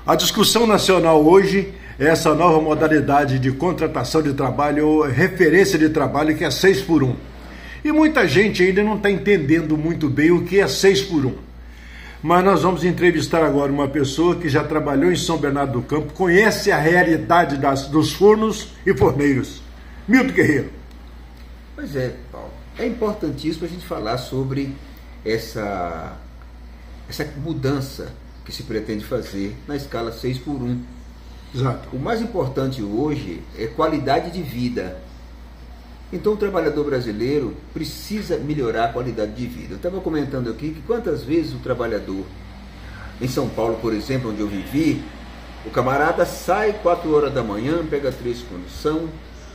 A discussão nacional hoje é essa nova modalidade de contratação de trabalho, ou referência de trabalho, que é 6x1. E muita gente ainda não está entendendo muito bem o que é 6x1. Mas nós vamos entrevistar agora uma pessoa que já trabalhou em São Bernardo do Campo, conhece a realidade dos fornos e forneiros. Milton Guerreiro. Pois é, Paulo. É importantíssimo a gente falar sobre essa mudança que se pretende fazer na escala 6x1. Exato. O mais importante hoje é qualidade de vida. Então o trabalhador brasileiro precisa melhorar a qualidade de vida. Eu estava comentando aqui que quantas vezes o trabalhador, em São Paulo, por exemplo, onde eu vivi, o camarada sai 4 horas da manhã, pega 3 condução,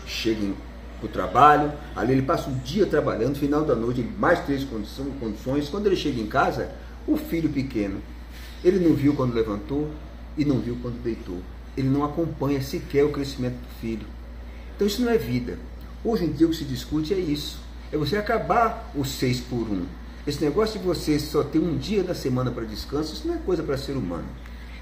chega para o trabalho, ali ele passa o dia trabalhando, no final da noite mais 3 condições, quando ele chega em casa, o filho pequeno, ele não viu quando levantou e não viu quando deitou. Ele não acompanha sequer o crescimento do filho. Então isso não é vida. Hoje em dia o que se discute é isso. É você acabar o 6x1. Esse negócio de você só ter um dia da semana para descanso, isso não é coisa para ser humano.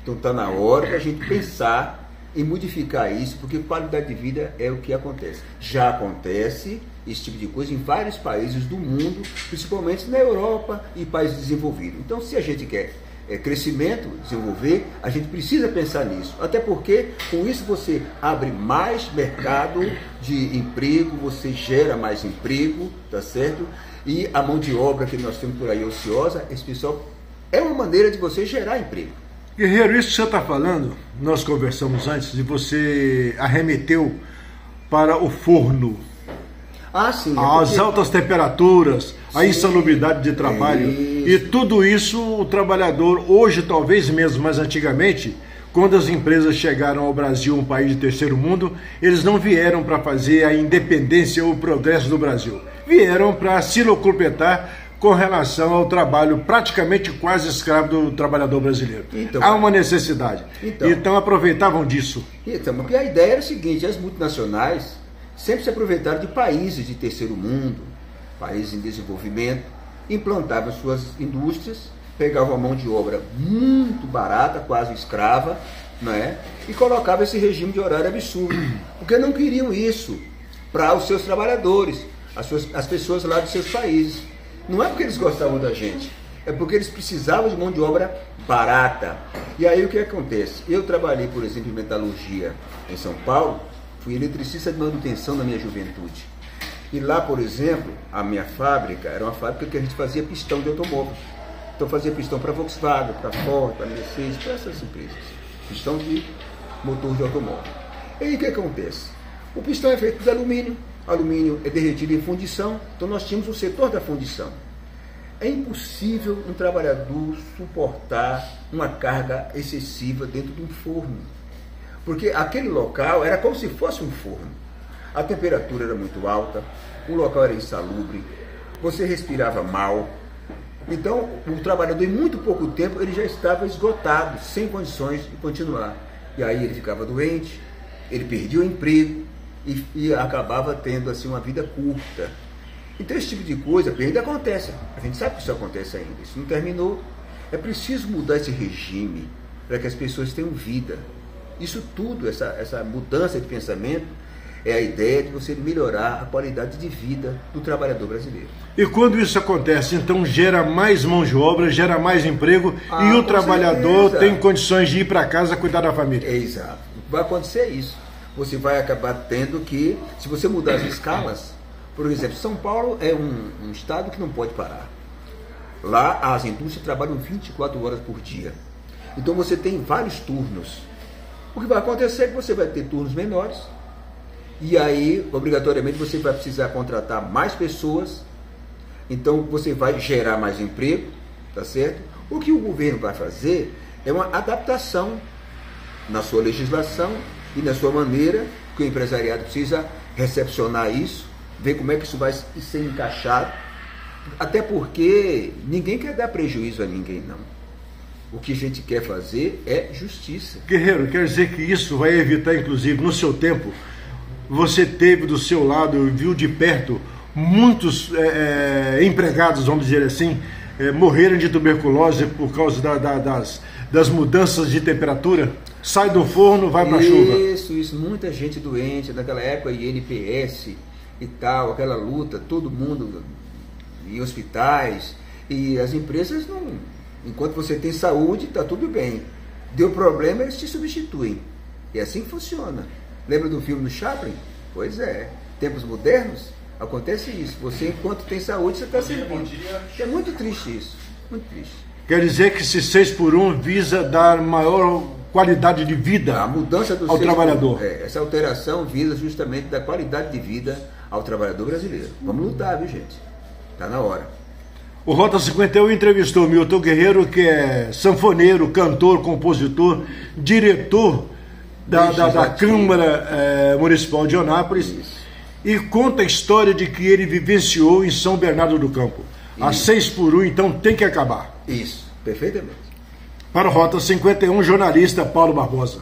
Então está na hora da gente pensar em modificar isso, porque qualidade de vida é o que acontece. Já acontece esse tipo de coisa em vários países do mundo, principalmente na Europa e países desenvolvidos. Então se a gente quer crescimento, desenvolver, a gente precisa pensar nisso, até porque com isso você abre mais mercado de emprego, você gera mais emprego, tá certo? E a mão de obra que nós temos por aí ociosa, esse pessoal é uma maneira de você gerar emprego. Guerreiro, isso que você está falando, nós conversamos antes, e você arremeteu para o forno. Ah, sim. As altas temperaturas, a insalubridade de trabalho, e tudo isso o trabalhador, hoje talvez mesmo, mas antigamente, quando as empresas chegaram ao Brasil, um país de terceiro mundo, eles não vieram para fazer a independência ou o progresso do Brasil. Vieram para se locupletar com relação ao trabalho praticamente quase escravo do trabalhador brasileiro. Então, há uma necessidade. Então aproveitavam disso. Então, porque a ideia era a seguinte, as multinacionais sempre se aproveitaram de países de terceiro mundo, países em desenvolvimento, implantavam suas indústrias, pegavam a mão de obra muito barata, quase escrava, não é? E colocavam esse regime de horário absurdo, porque não queriam isso para os seus trabalhadores, as pessoas lá dos seus países. Não é porque eles gostavam da gente, é porque eles precisavam de mão de obra barata. E aí o que acontece? Eu trabalhei, por exemplo, em metalurgia em São Paulo, fui eletricista de manutenção na minha juventude. E lá, por exemplo, a minha fábrica era uma fábrica que a gente fazia pistão de automóvel. Então fazia pistão para Volkswagen, para Ford, para Mercedes, para essas empresas. Pistão de motor de automóvel. E aí o que acontece? O pistão é feito de alumínio. Alumínio é derretido em fundição. Então nós tínhamos o setor da fundição. É impossível um trabalhador suportar uma carga excessiva dentro de um forno. Porque aquele local era como se fosse um forno. A temperatura era muito alta, o local era insalubre, você respirava mal. Então, o trabalhador, em muito pouco tempo, ele já estava esgotado, sem condições de continuar. E aí ele ficava doente, ele perdia o emprego e acabava tendo assim, uma vida curta. Então, esse tipo de coisa ainda acontece. A gente sabe que isso acontece ainda, isso não terminou. É preciso mudar esse regime para que as pessoas tenham vida. Isso tudo, essa mudança de pensamento, é a ideia de você melhorar a qualidade de vida do trabalhador brasileiro. E quando isso acontece, então gera mais mão de obra, gera mais emprego e o trabalhador tem condições de ir para casa cuidar da família. Exato. Vai acontecer isso. Você vai acabar tendo que, se você mudar as escalas, por exemplo, São Paulo é um estado que não pode parar. Lá as indústrias trabalham 24 horas por dia. Então você tem vários turnos. O que vai acontecer é que você vai ter turnos menores, e aí, obrigatoriamente, você vai precisar contratar mais pessoas, então você vai gerar mais emprego, tá certo? O que o governo vai fazer é uma adaptação na sua legislação e na sua maneira, que o empresariado precisa recepcionar isso, ver como é que isso vai ser encaixado, até porque ninguém quer dar prejuízo a ninguém, não. O que a gente quer fazer é justiça. Guerreiro, quer dizer que isso vai evitar, inclusive, no seu tempo, você teve do seu lado, viu de perto, muitos empregados, vamos dizer assim, morreram de tuberculose por causa das mudanças de temperatura? Sai do forno, vai para a chuva. Isso, muita gente doente, naquela época INPS e tal, aquela luta, todo mundo em hospitais, e as empresas não, enquanto você tem saúde, está tudo bem. Deu problema, eles te substituem. É assim que funciona. Lembra do filme do Chaplin? Pois é. Tempos modernos, acontece isso. Você, enquanto tem saúde, você está servindo. É muito triste isso. Muito triste. Quer dizer que esse 6x1 visa dar maior qualidade de vida a mudança do ao trabalhador. Essa alteração visa justamente dar qualidade de vida ao trabalhador brasileiro. Vamos lutar, viu, gente? Está na hora. O Rota 51 entrevistou Milton Guerreiro, que é sanfoneiro, cantor, compositor, diretor da Câmara Municipal de Anápolis. Isso. E conta a história de que ele vivenciou em São Bernardo do Campo. A 6x1, então, tem que acabar. Isso, perfeitamente. Para o Rota 51, jornalista Paulo Barbosa.